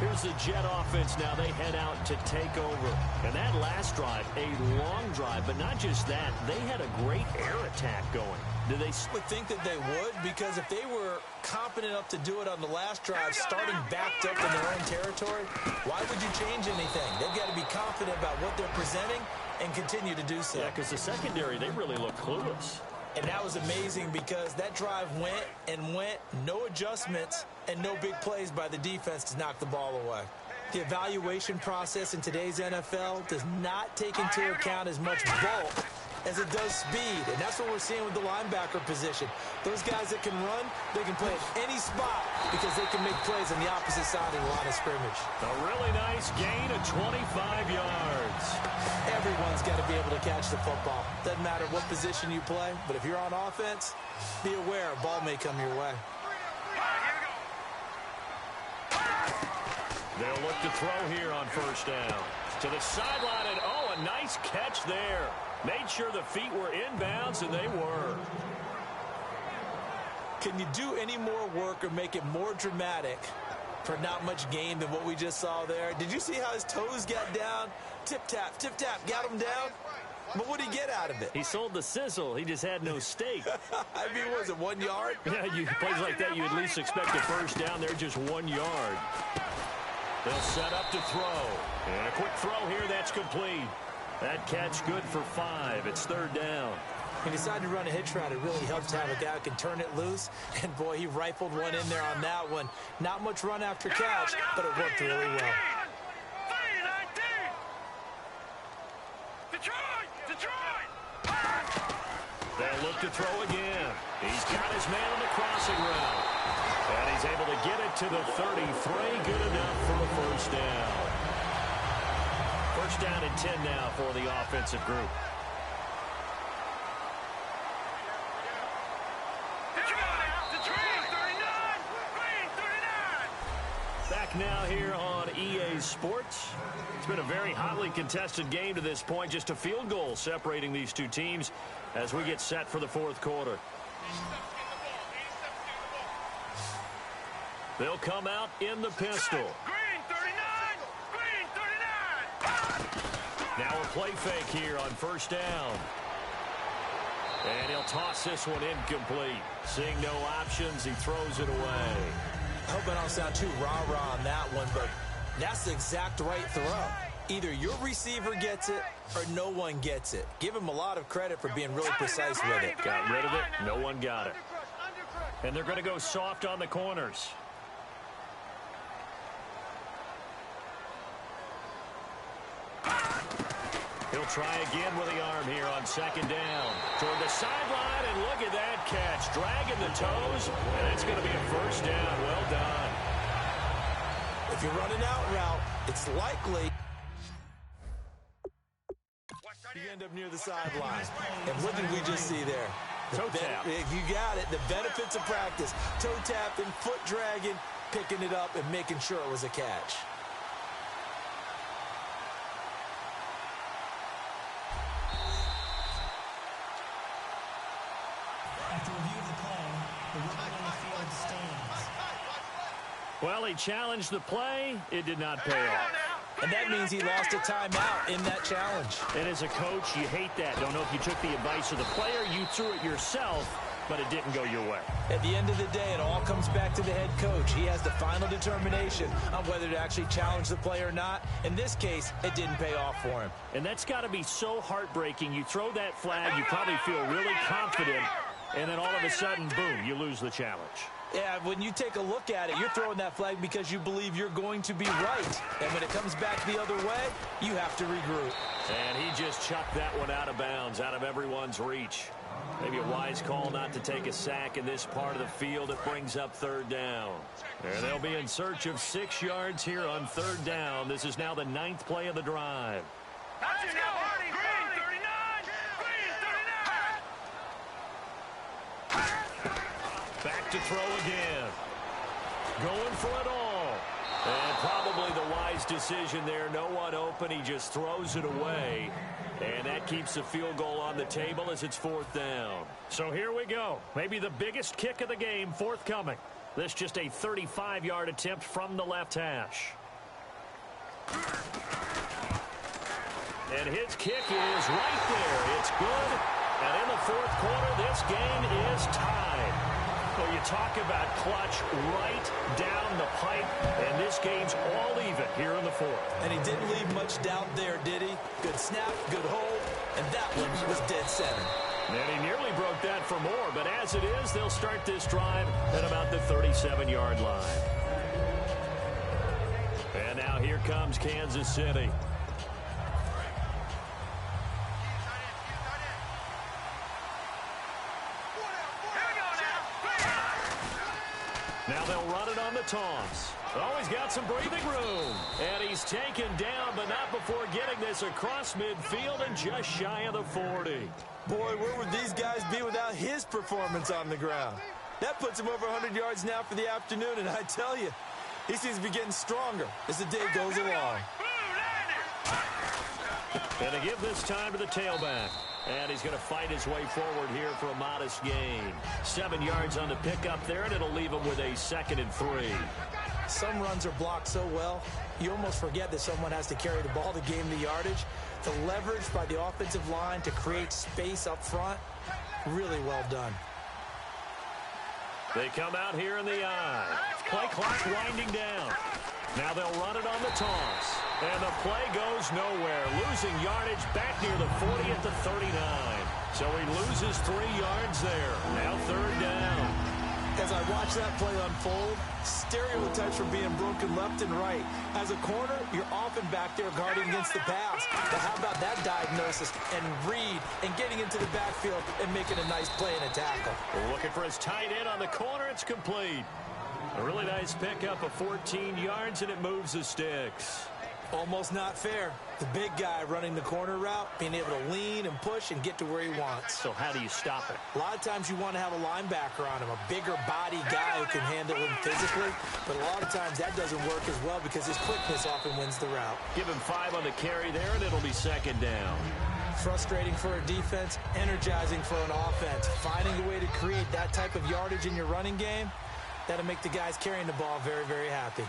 S2: Here's the Jet offense now. They head out to take over. And that last drive, a long drive, but not just that. They had a great air attack going.
S3: Do they would think that they would? Because if they were competent enough to do it on the last drive, starting backed up in their own territory, why would you change anything? They've got to be confident about what they're presenting and continue to do so.
S2: Yeah, because the secondary, they really look clueless.
S3: And that was amazing because that drive went and went, no adjustments, and no big plays by the defense to knock the ball away. The evaluation process in today's NFL does not take into account as much bulk as it does speed, and that's what we're seeing with the linebacker position. Those guys that can run, they can play at any spot because they can make plays on the opposite side of the line of scrimmage.
S2: A really nice gain of 25 yards.
S3: Everyone's got to be able to catch the football. Doesn't matter what position you play, but if you're on offense, be aware a ball may come your way.
S2: They'll look to throw here on 1st down. To the sideline, and oh, a nice catch there. Made sure the feet were inbounds, and they were.
S3: Can you do any more work or make it more dramatic for not much gain than what we just saw there? Did you see how his toes got down? Tip-tap, got him down. But what did he get out of it?
S2: He sold the sizzle. He just had no steak.
S3: I mean, was it 1 yard?
S2: Yeah, plays like that, you at least expect a 1st down. They're just 1 yard. They'll set up to throw. And a quick throw here, that's complete. That catch good for 5. It's 3rd down.
S3: He decided to run a hitch route. It really helps to have a guy who can turn it loose. And, boy, he rifled one in there on that one. Not much run after catch, but it worked really well.
S2: They'll look to throw again. He's got his man on the crossing route. And he's able to get it to the 33. Good enough for the 1st down. 1st down and 10 now for the offensive group. Back now here on EA Sports. It's been a very hotly contested game to this point. Just a field goal separating these two teams as we get set for the 4th quarter. They'll come out in the pistol.
S4: Green 39! Green 39!
S2: Now a play fake here on 1st down. And he'll toss this one incomplete. Seeing no options, he throws it away.
S3: I hope I don't sound too rah-rah on that one, but that's the exact right throw. Either your receiver gets it or no one gets it. Give him a lot of credit for being really precise with it.
S2: Got rid of it. No one got it. And they're going to go soft on the corners. He'll try again with the arm here on 2nd down. Toward the sideline, and look at that catch. Dragging the toes, and it's going to be a 1st down. Well done.
S3: If you're running out route, it's likely you end up near the sideline. And what did we just see there?
S2: Toe tap.
S3: You got it. The benefits of practice. Toe tapping, foot dragging, picking it up, and making sure it was a catch.
S5: The woman on the field stands.
S2: Well, he challenged the play. It did not pay off.
S3: And that means he lost a timeout in that challenge.
S2: And as a coach, you hate that. Don't know if you took the advice of the player. You threw it yourself, but it didn't go your way.
S3: At the end of the day, it all comes back to the head coach. He has the final determination on whether to actually challenge the play or not. In this case, it didn't pay off for him.
S2: And that's got to be so heartbreaking. You throw that flag, you probably feel really confident, and then all of a sudden, boom, you lose the challenge.
S3: Yeah, when you take a look at it, you're throwing that flag because you believe you're going to be right. And when it comes back the other way, you have to regroup.
S2: And he just chucked that one out of bounds, out of everyone's reach. Maybe a wise call not to take a sack in this part of the field. It brings up third down. And they'll be in search of 6 yards here on third down. This is now the 9th play of the drive.
S4: Let's go, Green 39! Green 39!
S2: Back to throw again. Going for it all. And probably the wise decision there. No one open. He just throws it away. And that keeps the field goal on the table as it's 4th down. So here we go. Maybe the biggest kick of the game forthcoming. This just a 35-yard attempt from the left hash. And his kick is right there. It's good. And in the 4th quarter, this game is tied. Well, you talk about clutch right down the pipe, and this game's all even here in the 4th.
S3: And he didn't leave much doubt there, did he? Good snap, good hold, and that one was dead center.
S2: And he nearly broke that for more, but as it is, they'll start this drive at about the 37-yard line. And now here comes Kansas City. Now they'll run it on the toss. Oh, he's got some breathing room. And he's taken down, but not before getting this across midfield and just shy of the 40.
S3: Boy, where would these guys be without his performance on the ground? That puts him over 100 yards now for the afternoon, and I tell you, he seems to be getting stronger as the day goes along.
S2: And to give this time to the tailback. And he's going to fight his way forward here for a modest gain. 7 yards on the pickup there, and it'll leave him with a 2nd and 3.
S3: Some runs are blocked so well, you almost forget that someone has to carry the ball to gain the yardage. The leverage by the offensive line to create space up front, really well done.
S2: They come out here in the I. Play clock winding down. Now they'll run it on the toss. And the play goes nowhere. Losing yardage back near the 40 at the 39. So he loses 3 yards there. Now 3rd down.
S3: As I watch that play unfold, stereotypes are being broken left and right. As a corner, you're often back there guarding against the pass. But how about that diagnosis and read and getting into the backfield and making a nice play and a tackle?
S2: We're looking for his tight end on the corner. It's complete. A really nice pickup of 14 yards, and it moves the sticks.
S3: Almost not fair. The big guy running the corner route, being able to lean and push and get to where he wants.
S2: So how do you stop it?
S3: A lot of times you want to have a linebacker on him, a bigger body guy who can handle him physically. But a lot of times that doesn't work as well because his quickness often wins the route.
S2: Give him 5 on the carry there, and it'll be 2nd down.
S3: Frustrating for a defense, energizing for an offense. Finding a way to create that type of yardage in your running game, that'll make the guys carrying the ball very, very happy.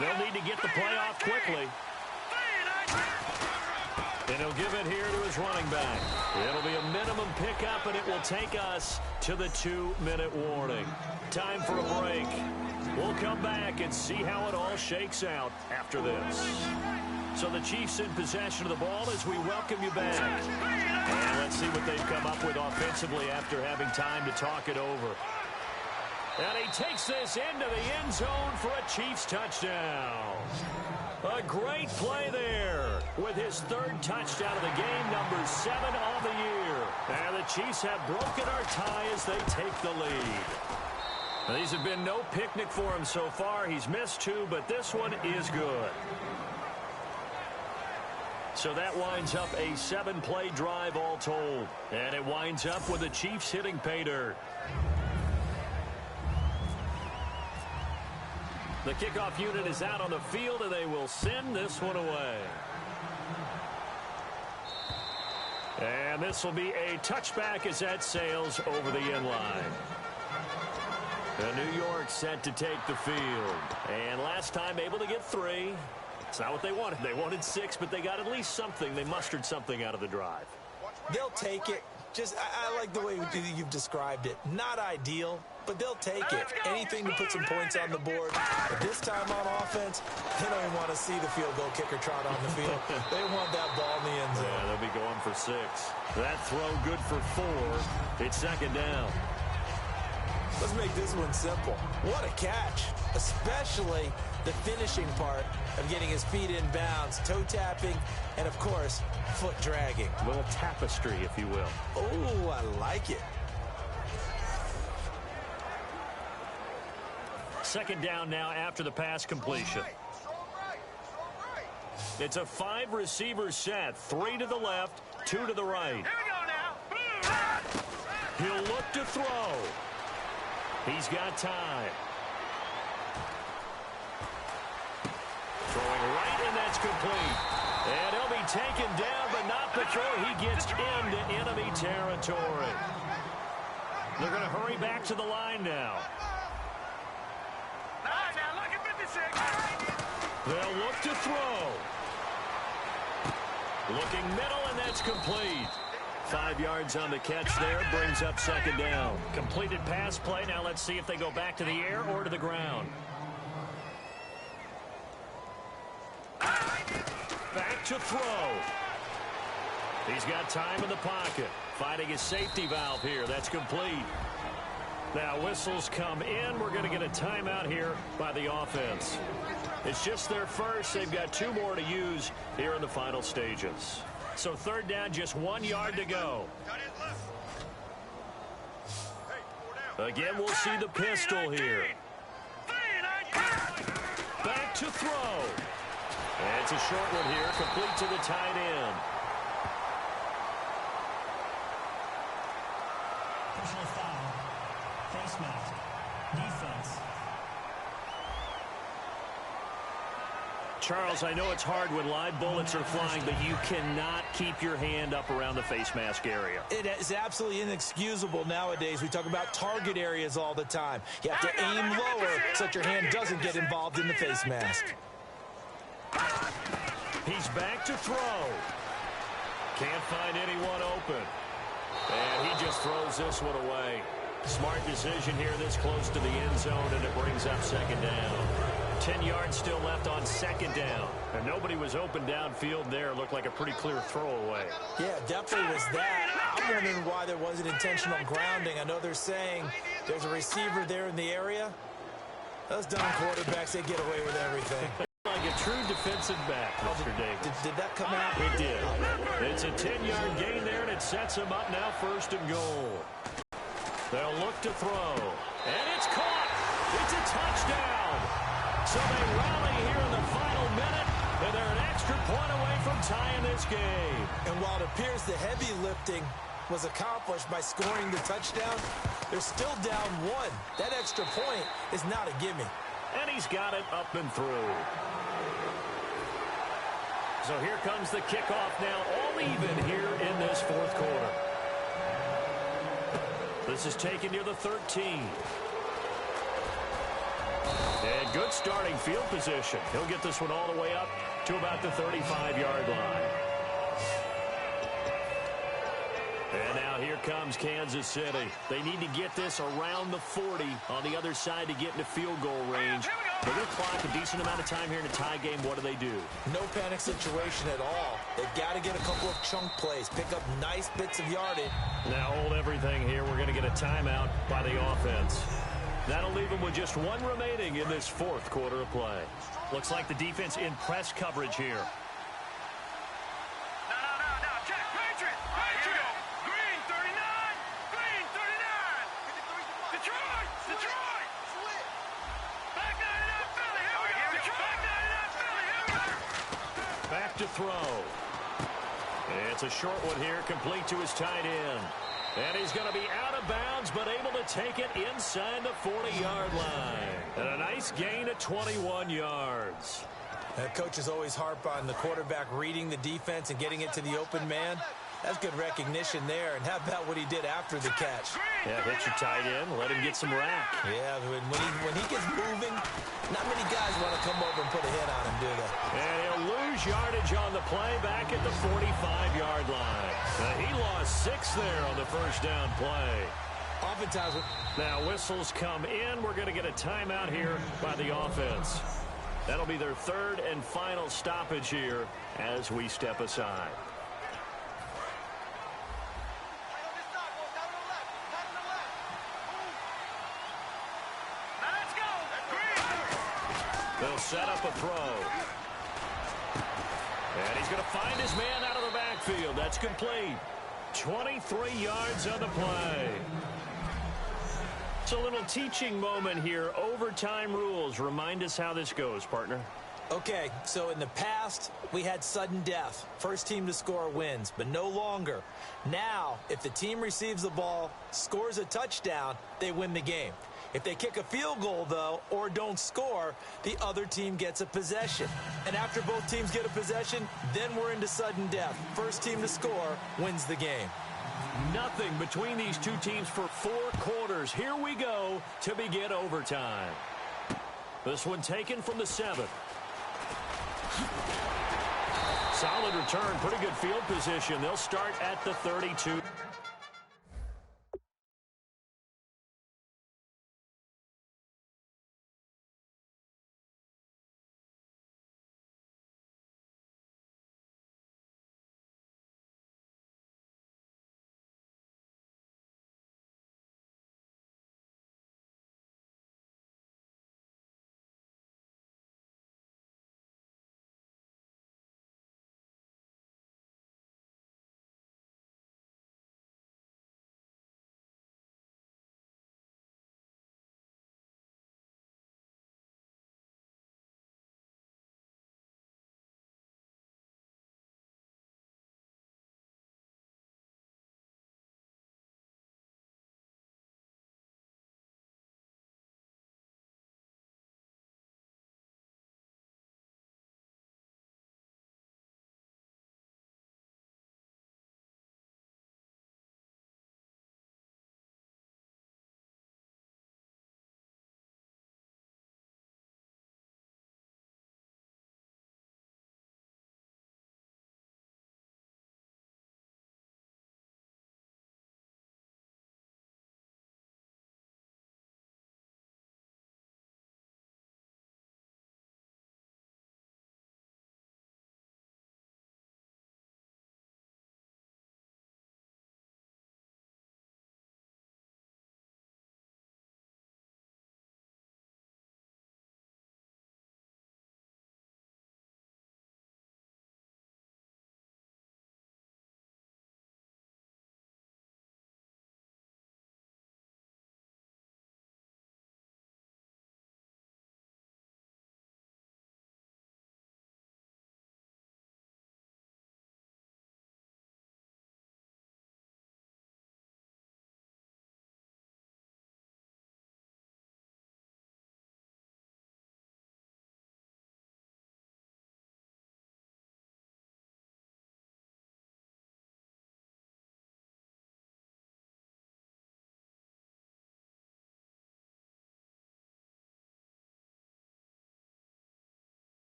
S2: They'll need to get the play off quickly. And he'll give it here to his running back. It'll be a minimum pickup, and it will take us to the 2-minute warning. Time for a break. We'll come back and see how it all shakes out after this. So the Chiefs in possession of the ball as we welcome you back. And let's see what they've come up with offensively after having time to talk it over. And he takes this into the end zone for a Chiefs touchdown. A great play there with his 3rd touchdown of the game, number 7 on the year. And the Chiefs have broken our tie as they take the lead. Now, these have been no picnic for him so far. He's missed 2, but this one is good. So that winds up a 7-play drive all told. And it winds up with the Chiefs hitting pay dirt. The kickoff unit is out on the field, and they will send this one away. And this will be a touchback as that sails over the end line. New York set to take the field. And last time able to get 3. It's not what they wanted. They wanted 6, but they got at least something. They mustered something out of the drive.
S3: They'll take it. I like the way you've described it. Not ideal, but they'll take it. Anything to put some points on the board. But this time on offense, they don't even want to see the field goal kicker trot on the field. They want that ball in the end zone.
S2: Yeah, they'll be going for 6. That throw good for 4. It's second down.
S3: Let's make this one simple. What a catch, especially the finishing part of getting his feet in bounds, toe tapping, and, of course, foot dragging.
S2: A little tapestry, if you will.
S3: Oh, I like it.
S2: Second down now after the pass completion. It's a 5-receiver set. 3 to the left, 2 to the right.
S4: Here we go now.
S2: He'll look to throw. He's got time. Throwing right, and that's complete. And he'll be taken down, but not before he gets into enemy territory. They're going to hurry back to the line now.
S4: Nice, now look at 56.
S2: They'll look to throw. Looking middle, and that's complete. 5 yards on the catch there, brings up second down. Completed pass play. Now let's see if they go back to the air or to the ground. Back to throw. He's got time in the pocket. Finding his safety valve here. That's complete. Now whistles come in. We're going to get a timeout here by the offense. It's just their first. They've got 2 more to use here in the final stages. So third down, just 1 yard to go. Again, we'll see the pistol here. Back to throw. And it's a short one here, complete to the tight end.
S5: Personal foul. Face mask. Defense.
S2: Charles, I know it's hard when live bullets are flying, but you cannot keep your hand up around the face mask area.
S3: It is absolutely inexcusable nowadays. We talk about target areas all the time. You have to aim lower so that your hand doesn't get involved in the face mask.
S2: He's back to throw. Can't find anyone open. And he just throws this one away. Smart decision here this close to the end zone, and it brings up second down. 10 yards still left on second down. And nobody was open downfield there. Looked like a pretty clear throwaway.
S3: Yeah, definitely was that. I'm wondering why there wasn't intentional grounding. I know they're saying there's a receiver there in the area. Those dumb quarterbacks, they get away with everything.
S2: Like a true defensive back, Mr. Davis.
S3: Did that come out?
S2: It did. It's a 10-yard gain there, and it sets him up now first and goal. They'll look to throw. And it's caught. It's a touchdown. So they rally here in the final minute, and they're an extra point away from tying this game.
S3: And while it appears the heavy lifting was accomplished by scoring the touchdown, they're still down 1. That extra point is not a gimme.
S2: And he's got it up and through. So here comes the kickoff now, all even here in this fourth quarter. This is taken near the 13. And good starting field position. He'll get this one all the way up to about the 35-yard line. And now here comes Kansas City. They need to get this around the 40 on the other side to get into field goal range. They're going to clock a decent amount of time here in a tie game. What do?
S3: No panic situation at all. They've got to get a couple of chunk plays, pick up nice bits of yardage.
S2: Now hold everything here. We're going to get a timeout by the offense. That'll leave them with just 1 remaining in this fourth quarter of play. Looks like the defense in press coverage here. To throw. It's a short one here, complete to his tight end. And he's going to be out of bounds, but able to take it inside the 40-yard line. And a nice gain of 21 yards.
S3: Coaches always harp on the quarterback reading the defense and getting it to the open man. That's good recognition there. And how about what he did after the catch?
S2: Yeah, hit your tight end, let him get some rack.
S3: Yeah, when he gets moving, not many guys want to come over and put a hit on him, do they?
S2: And he'll lose yardage on the play back at the 45-yard line. He lost 6 there on the first down play.
S3: Oftentimes,
S2: now whistles come in. We're going to get a timeout here by the offense. That'll be their third and final stoppage here as we step aside. They'll set up a throw. And he's going to find his man out of the backfield. That's complete. 23 yards on the play. It's a little teaching moment here. Overtime rules. Remind us how this goes, partner.
S3: Okay, so in the past, we had sudden death. First team to score wins, but no longer. Now, if the team receives the ball, scores a touchdown, they win the game. If they kick a field goal, though, or don't score, the other team gets a possession. And after both teams get a possession, then we're into sudden death. First team to score wins the game.
S2: Nothing between these two teams for 4 quarters. Here we go to begin overtime. This one taken from the 7. Solid return, pretty good field position. They'll start at the 32.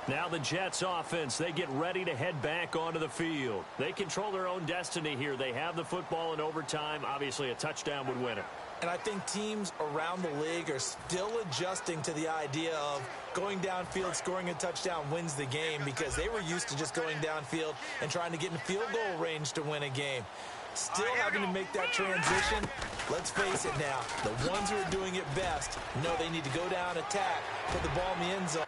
S2: Now the Jets offense, they get ready to head back onto the field. They control their own destiny here. They have the football in overtime. Obviously, a touchdown would win it.
S3: And I think teams around the league are still adjusting to the idea of going downfield, scoring a touchdown wins the game, because they were used to just going downfield and trying to get in field goal range to win a game. Still having to make that transition. Let's face it now, the ones who are doing it best know they need to go down, attack, put the ball in the end zone,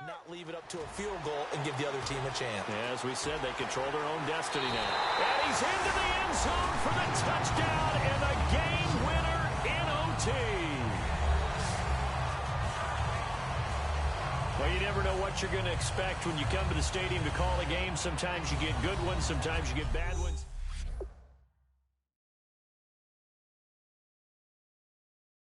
S3: and not leave it up to a field goal and give the other team a chance.
S2: As we said, they control their own destiny now. And he's into the end zone for the touchdown and the game winner in OT. Well, you never know what you're going to expect when you come to the stadium to call a game. Sometimes you get good ones, sometimes you get bad ones.